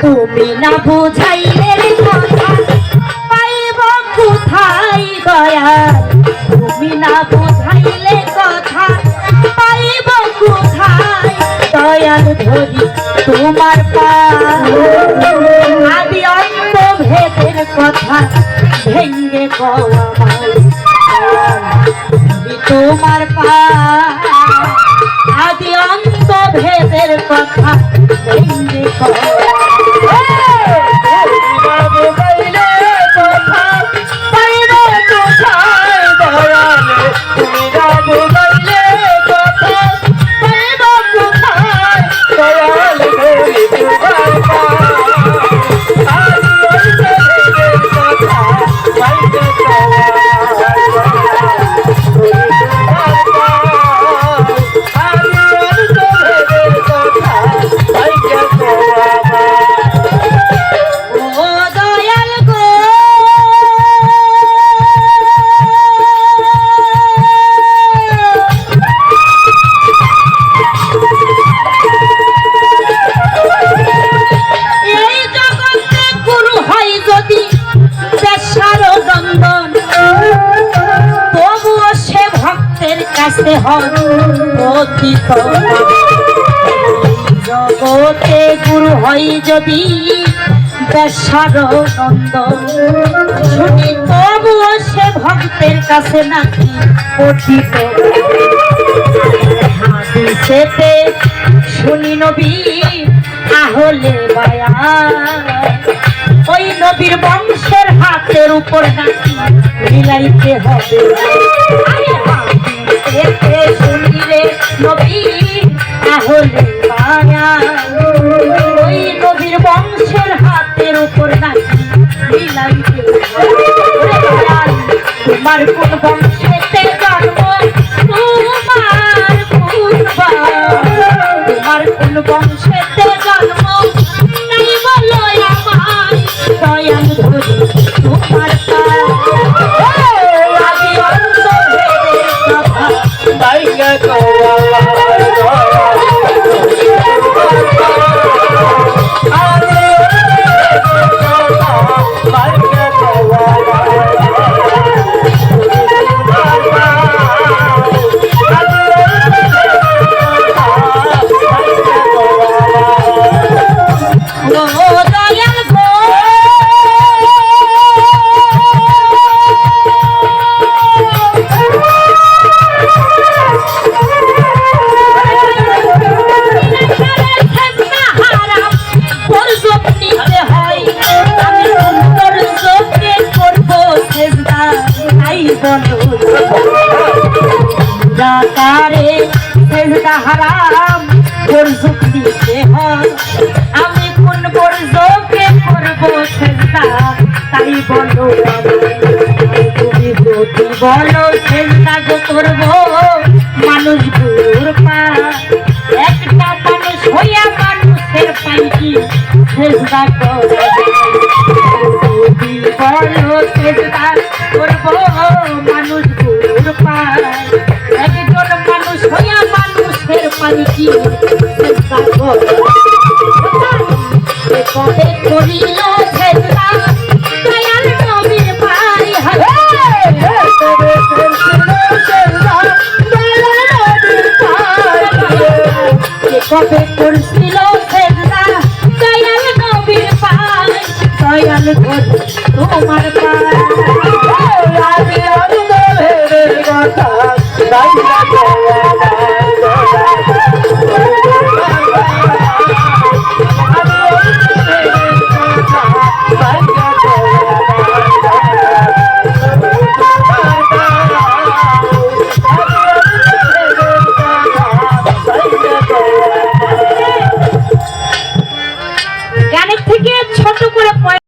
তুমি না বুঝাইলে কথা পাইব কোথায় দয়াল, তুমি না বুঝাইলে কথা পাইব কোথায় দয়াল, ধরি তোমার আদি অন্ত ভেদের কথা ভেঙ্গে তোমার আদি অন্ত ভেদের কথা ভেঙ্গে জগতে গুরু হয় যদি বেশার নন্দন, শুনি তবুও সে ভক্তের কাছে নাকি পতিত। হাদিসেতে শুনি নবী আহলে বায়াত, ওই নবীর বংশের হাতের উপর নাকি মিলাইতে হবে। শুনিলে নবী আহলে বায়াত, ওই নবীর বংশের হাতের উপর নাকি মিলাইতে হবে। তোমার কোন বংশেতে জন্ম, তোমার কোন বংশেতে জন্ম নাই বলো আমার দয়াল, ধরি তোমার যাতারে সেজদা হারাম বরজুক দিতে হয়, আমি কোন বরজুকে করব সেজদা তাই বলো। তুমি যদি বলো সেজদা গো করব মানুষ গুরুর পা, একটা মানুষ হইয়া মানুষের পাই কি সেজদা করে। যদি বলো সেজদা করব মানুষ গুরুর পা, একজন মানুষ হইয়া মানুষের পাই কি সেজদা করে। কবে করিল সেজদা দয়াল নবীর পাই, কবে করিল সেজদা দয়াল নবীর পাই, কবে করিল সেজদা দয়াল নবীর পাই, দয়াল ধরি তোমার পাই। কথা